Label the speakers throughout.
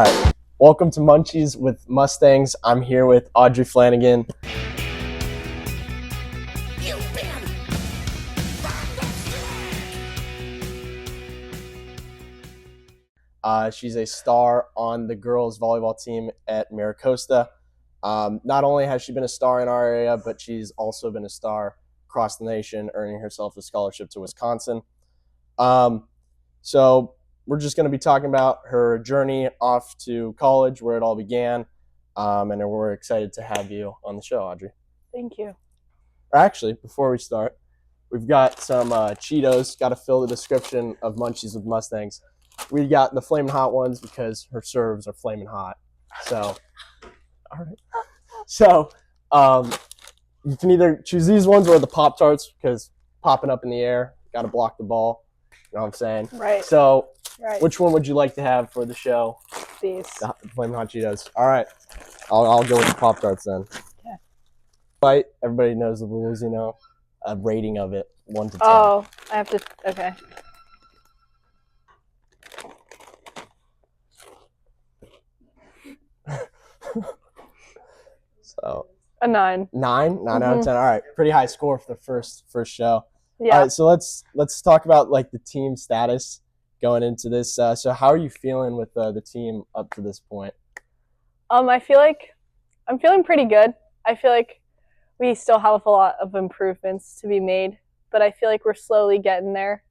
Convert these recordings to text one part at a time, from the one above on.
Speaker 1: Hi, welcome to Munchies with Mustangs. I'm here with Audrey Flanagan. She's a star on the girls volleyball team at Maricosta. Not only has she been a star in our area, but she's also been a star across the nation, earning herself a scholarship to Wisconsin. So we're just going to be talking about her journey off to college, where it all began, and we're excited to have you on the show, Audrey.
Speaker 2: Thank you.
Speaker 1: Actually, before we start, we've got some Cheetos. Got to fill the description of Munchies with Mustangs. We got the flaming hot ones because her serves are flaming hot. So, all right. So, you can either choose these ones or the Pop-Tarts because popping up in the air, got to block the ball. You know what I'm saying?
Speaker 2: Right.
Speaker 1: So,
Speaker 2: Right.
Speaker 1: which one would you like to have for the show?
Speaker 2: These.
Speaker 1: The flaming hot Cheetos. All right. I'll go with the Pop-Tarts then.
Speaker 2: Okay.
Speaker 1: Fight. Everybody knows the rules, you know. A rating of it, 1 to 10.
Speaker 2: Oh, I have to. Okay.
Speaker 1: So
Speaker 2: a 9.
Speaker 1: 9 out of 10. All right, pretty high score for the first show.
Speaker 2: Yeah.
Speaker 1: All right, so let's talk about like the team status going into this. So how are you feeling with the team up to this point?
Speaker 2: I feel like I'm feeling pretty good. I feel like we still have a lot of improvements to be made, but I feel like we're slowly getting there.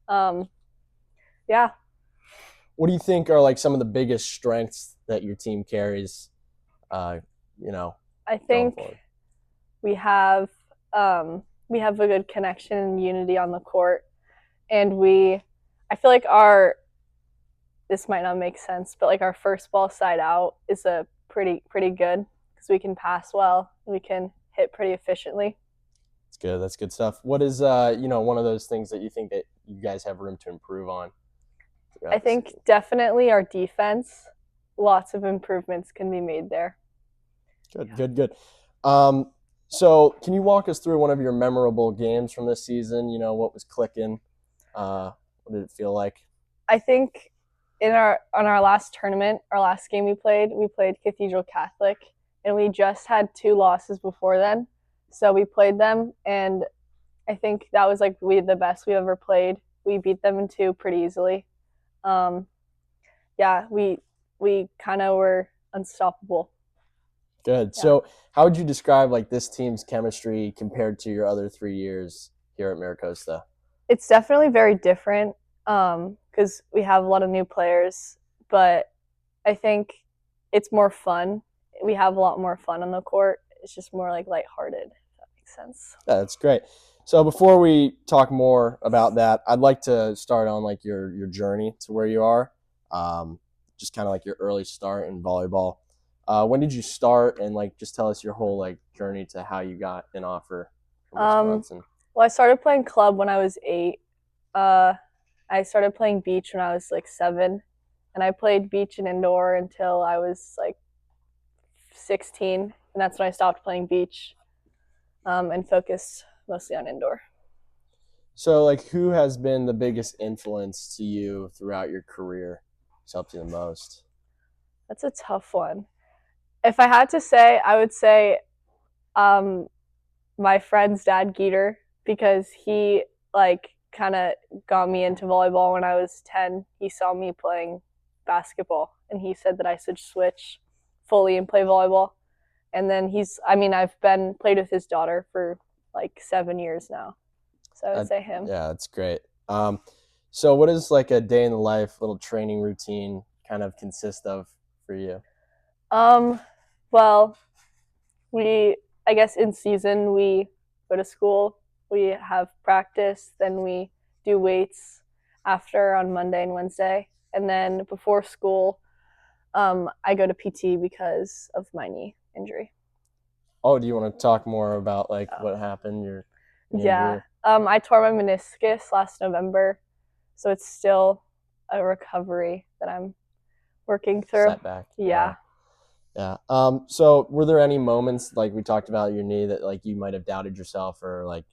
Speaker 2: Yeah.
Speaker 1: What do you think are like some of the biggest strengths that your team carries? You know,
Speaker 2: I think we have a good connection and unity on the court, and I feel like this might not make sense, but like our first ball side out is a pretty good because we can pass well, we can hit pretty efficiently.
Speaker 1: That's good. That's good stuff. What is one of those things that you think that you guys have room to improve on?
Speaker 2: I think definitely our defense. Lots of improvements can be made there.
Speaker 1: Good. So can you walk us through one of your memorable games from this season? You know, what was clicking? What did it feel like?
Speaker 2: I think on our last tournament, our last game we played Cathedral Catholic, and we just had 2 losses before then. So we played them, and I think that was like the best we ever played. We beat them in 2 pretty easily. Yeah, we kind of were unstoppable.
Speaker 1: Good. Yeah. So how would you describe like this team's chemistry compared to your other 3 years here at Maricosta?
Speaker 2: It's definitely very different because we have a lot of new players, but I think it's more fun. We have a lot more fun on the court. It's just more like lighthearted, if that makes sense.
Speaker 1: Yeah, that's great. So before we talk more about that, I'd like to start on like your journey to where you are, just kind of like your early start in volleyball. When did you start, and like just tell us your whole like journey to how you got an offer from Wisconsin?
Speaker 2: Well, I started playing club when I was 8. I started playing beach when I was like 7, and I played beach and indoor until I was like 16, and that's when I stopped playing beach and focused mostly on indoor.
Speaker 1: So like who has been the biggest influence to you throughout your career? Who's helped you the most?
Speaker 2: That's a tough one. If I had to say, I would say my friend's dad, Geeter, because he like kind of got me into volleyball when I was 10. He saw me playing basketball, and he said that I should switch fully and play volleyball. And then I've played with his daughter for like 7 years now. So I would say him.
Speaker 1: Yeah, that's great. So what is like a day in the life, little training routine kind of consist of for you?
Speaker 2: Well, I guess in season we go to school, we have practice, then we do weights after on Monday and Wednesday, and then before school, I go to PT because of my knee injury.
Speaker 1: Oh, do you want to talk more about like what happened? Your
Speaker 2: yeah, I tore my meniscus last November, so it's still a recovery that I'm working through.
Speaker 1: Setback.
Speaker 2: Yeah.
Speaker 1: Yeah. So were there any moments like we talked about your knee that like you might have doubted yourself or like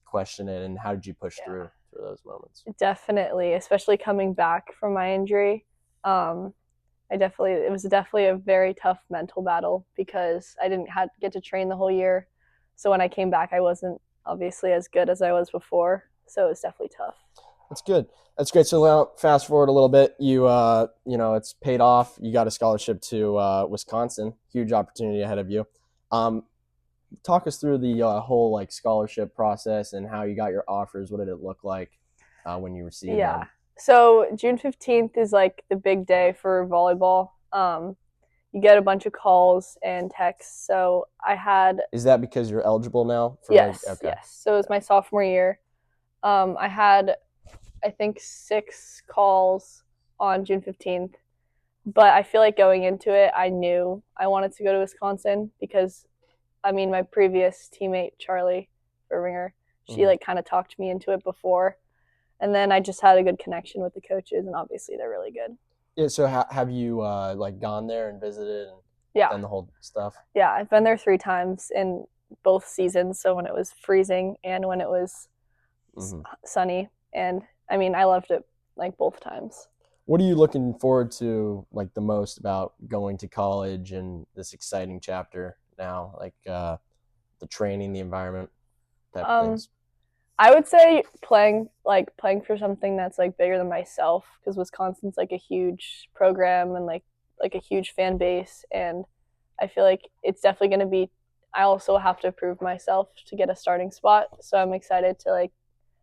Speaker 1: questioned it, and how did you push through those moments?
Speaker 2: Definitely, especially coming back from my injury. It was definitely a very tough mental battle because I didn't get to train the whole year. So when I came back, I wasn't obviously as good as I was before. So it was definitely tough.
Speaker 1: That's good. That's great. So now, fast forward a little bit. It's paid off. You got a scholarship to Wisconsin. Huge opportunity ahead of you. Talk us through the whole like scholarship process and how you got your offers. What did it look like when you received them?
Speaker 2: So June 15th is like the big day for volleyball. You get a bunch of calls and texts. So I had.
Speaker 1: Is that because you're eligible now?
Speaker 2: Yes. Yes. So it was my sophomore year. I had, I think, 6 calls on June 15th. But I feel like going into it, I knew I wanted to go to Wisconsin because, I mean, my previous teammate, Charlie Irvinger, she like kind of talked me into it before. And then I just had a good connection with the coaches, and obviously they're really good.
Speaker 1: Yeah. So have you like gone there and visited and done the whole stuff?
Speaker 2: Yeah, I've been there 3 times in both seasons. So when it was freezing and when it was sunny, and I mean I loved it like both times.
Speaker 1: What are you looking forward to like the most about going to college and this exciting chapter now? Like the training, the environment, type of things.
Speaker 2: I would say playing for something that's like bigger than myself, because Wisconsin's like a huge program and like a huge fan base, and I feel like it's definitely going to be. I also have to prove myself to get a starting spot, so I'm excited to like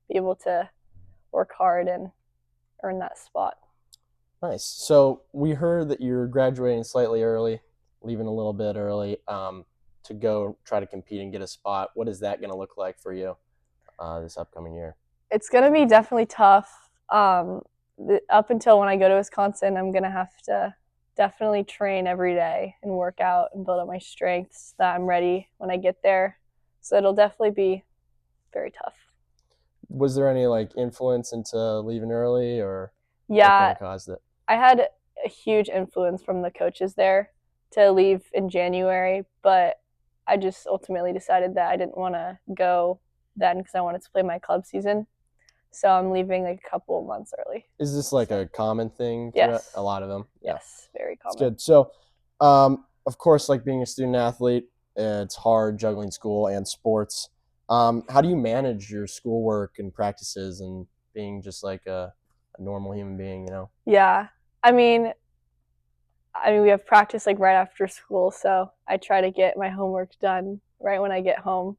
Speaker 2: be able to work hard and earn that spot.
Speaker 1: Nice. So we heard that you're graduating slightly early, leaving a little bit early to go try to compete and get a spot. What is that going to look like for you this upcoming year?
Speaker 2: It's going to be definitely tough. Up until when I go to Wisconsin, I'm going to have to definitely train every day and work out and build up my strengths so that I'm ready when I get there. So it'll definitely be very tough.
Speaker 1: Was there any like influence into leaving early, or what kind of caused it?
Speaker 2: I had a huge influence from the coaches there to leave in January, but I just ultimately decided that I didn't want to go then because I wanted to play my club season. So I'm leaving like a couple of months early.
Speaker 1: Is this like a common thing?
Speaker 2: Yes.
Speaker 1: A lot of them?
Speaker 2: Yeah. Yes, very common.
Speaker 1: That's good. So, of course, like being a student athlete, it's hard juggling school and sports. How do you manage your schoolwork and practices and being just like a normal human being, you know?
Speaker 2: Yeah. I mean, we have practice like right after school, so I try to get my homework done right when I get home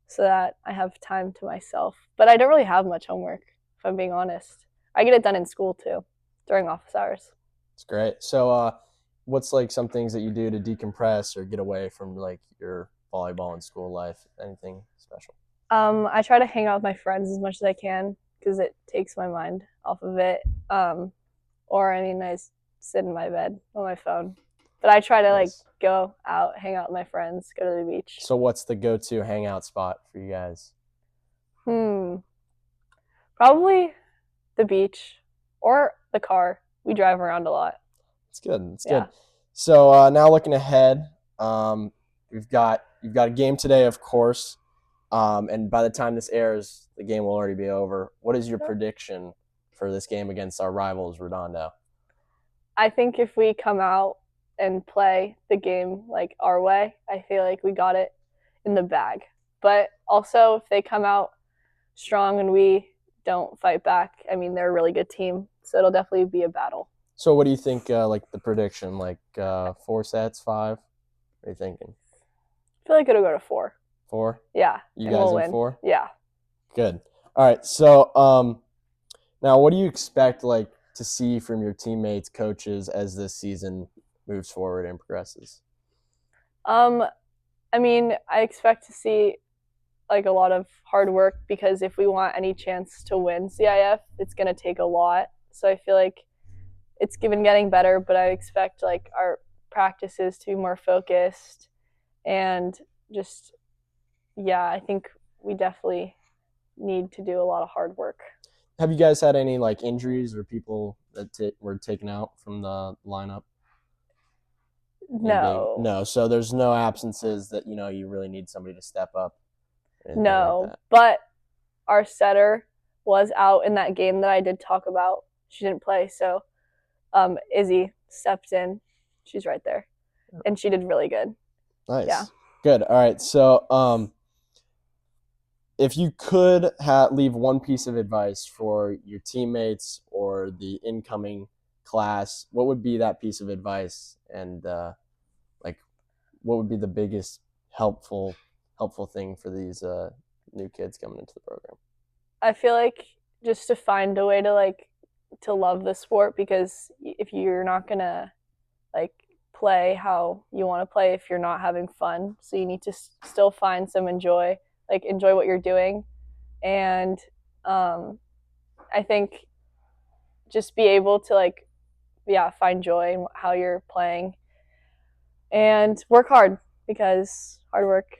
Speaker 2: so that I have time to myself. But I don't really have much homework, if I'm being honest. I get it done in school too, during office hours.
Speaker 1: That's great. So, what's like some things that you do to decompress or get away from like your volleyball and school life? Anything special?
Speaker 2: I try to hang out with my friends as much as I can because it takes my mind off of it. I sit in my bed on my phone. But I try to like go out, hang out with my friends, go to the beach.
Speaker 1: So what's the go-to hangout spot for you guys?
Speaker 2: Probably the beach or the car. We drive around a lot.
Speaker 1: It's good. It's good. So now looking ahead, you've got a game today, of course. And by the time this airs, the game will already be over. What is your prediction for this game against our rivals, Redondo?
Speaker 2: I think if we come out and play the game like our way, I feel like we got it in the bag. But also, if they come out strong and we don't fight back, I mean, they're a really good team. So it'll definitely be a battle.
Speaker 1: So what do you think, like the prediction, like 4 sets, 5? What are you thinking?
Speaker 2: I feel like it'll go to 4.
Speaker 1: 4?
Speaker 2: Yeah.
Speaker 1: You guys in 4?
Speaker 2: Yeah.
Speaker 1: Good. All right. So now what do you expect like to see from your teammates, coaches as this season moves forward and progresses?
Speaker 2: I mean, I expect to see like a lot of hard work because if we want any chance to win CIF, it's going to take a lot. So I feel like it's been getting better, but I expect like our practices to be more focused and just, I think we definitely need to do a lot of hard work.
Speaker 1: Have you guys had any like injuries or people that were taken out from the lineup?
Speaker 2: No.
Speaker 1: No. So there's no absences that, you really need somebody to step up.
Speaker 2: No, like but our setter was out in that game that I did talk about. She didn't play, so Izzy. stepped in. She's right there, and she did really good.
Speaker 1: Nice.
Speaker 2: Yeah.
Speaker 1: Good. All right. So, if you could leave one piece of advice for your teammates or the incoming class, what would be that piece of advice? And what would be the biggest helpful thing for these new kids coming into the program?
Speaker 2: I feel like just to find a way to love the sport, because if you're not gonna play how you want to play if you're not having fun, so you need to still find some enjoy what you're doing. And I think just be able to find joy in how you're playing and work hard, because hard work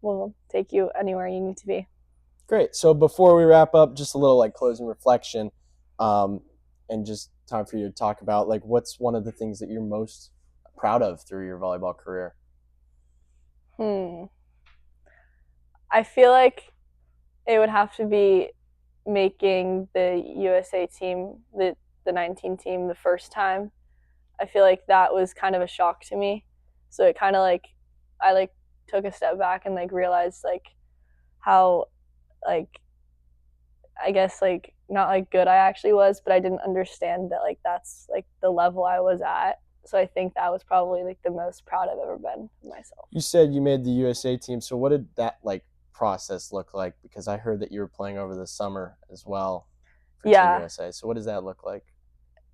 Speaker 2: will take you anywhere you need to be.
Speaker 1: Great. So before we wrap up, just a little closing reflection, and just time for you to talk about what's one of the things that you're most proud of through your volleyball career?
Speaker 2: I feel like it would have to be making the USA team, the 19 team, the first time. I feel like that was kind of a shock to me. So it kind of I took a step back and realized how I guess not good I actually was, but I didn't understand that that's the level I was at. So I think that was probably the most proud I've ever been of myself.
Speaker 1: You said you made the USA team. So what did that process look like? Because I heard that you were playing over the summer as well for Team USA. So what does that look like?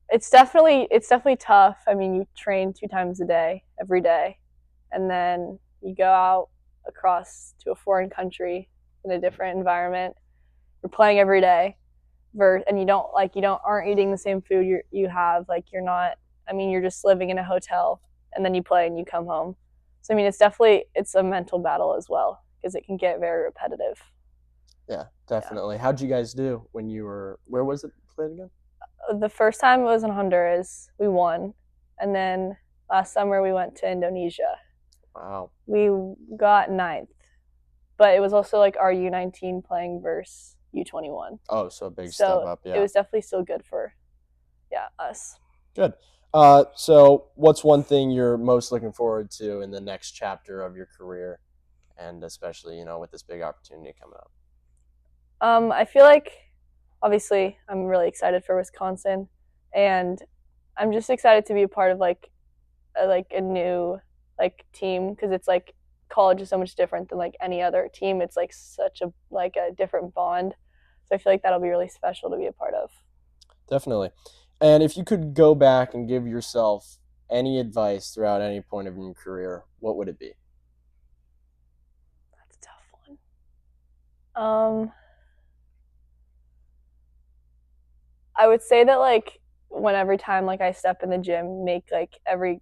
Speaker 2: It's definitely tough. I mean, you train 2 times a day, every day, and then you go out across to a foreign country in a different environment. You're playing every day, and you aren't eating the same food you have. You're not. I mean, you're just living in a hotel, and then you play and you come home. So I mean, it's a mental battle as well, because it can get very repetitive.
Speaker 1: Yeah, definitely. Yeah. How'd you guys do when you were? Where was it played again?
Speaker 2: The first time it was in Honduras. We won, and then last summer we went to Indonesia.
Speaker 1: Wow.
Speaker 2: We got 9th, but it was also our U19 playing versus U21.
Speaker 1: Oh, so a big step up. Yeah.
Speaker 2: It was definitely still good for, us.
Speaker 1: Good. So what's one thing you're most looking forward to in the next chapter of your career, and especially with this big opportunity coming up?
Speaker 2: I feel like obviously I'm really excited for Wisconsin, and I'm just excited to be a part of a new team, because it's college is so much different than any other team. It's such a different bond. So I feel like that'll be really special to be a part of.
Speaker 1: Definitely. And if you could go back and give yourself any advice throughout any point of your career, what would it be?
Speaker 2: That's a tough one. I would say that every time I step in the gym, make every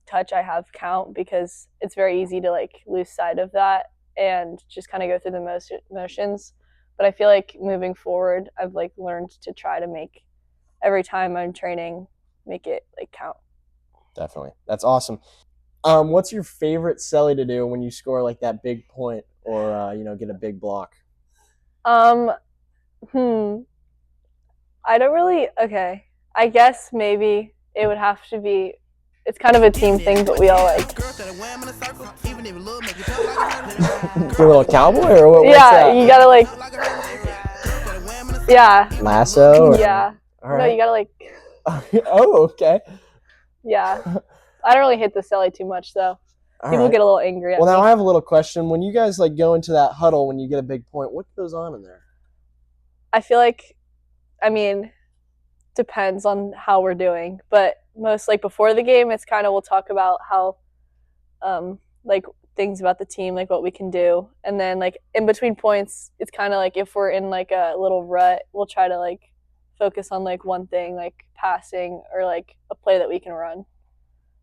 Speaker 2: touch I have count, because it's very easy to lose sight of that and just kind of go through the motions. But I feel moving forward, I've learned to try to make every time I'm training, make it count.
Speaker 1: Definitely. That's awesome. What's your favorite celly to do when you score that big point or get a big block?
Speaker 2: I don't really. Okay, I guess maybe it would have to be. It's kind of a team thing, but we all
Speaker 1: Do a little cowboy or what?
Speaker 2: Yeah, you gotta Yeah.
Speaker 1: Lasso? Or?
Speaker 2: Yeah.
Speaker 1: Right.
Speaker 2: No, you gotta
Speaker 1: Oh, okay.
Speaker 2: Yeah. I don't really hit the celly too much though. People get a little angry at me.
Speaker 1: Now I have a little question. When you guys go into that huddle when you get a big point, what goes on in there?
Speaker 2: I feel depends on how we're doing, but most before the game, it's kind of we'll talk about how things about the team, what we can do, and then in between points, it's kind of if we're in a little rut, we'll try to focus on one thing, passing or a play that we can run.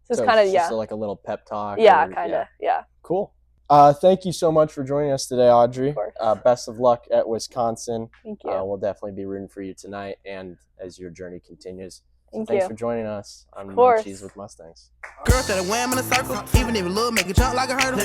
Speaker 2: So it's kind of
Speaker 1: just a little pep talk.
Speaker 2: Yeah, kind of. Yeah.
Speaker 1: Cool. Thank you so much for joining us today, Audrey.
Speaker 2: Of course.
Speaker 1: Best of luck at Wisconsin.
Speaker 2: Thank you.
Speaker 1: We'll definitely be rooting for you tonight and as your journey continues.
Speaker 2: Thanks
Speaker 1: for joining us on
Speaker 2: Munchies
Speaker 1: with Mustangs.
Speaker 3: Girl said a wham in a circle, even if it look make it jump like a hurdle.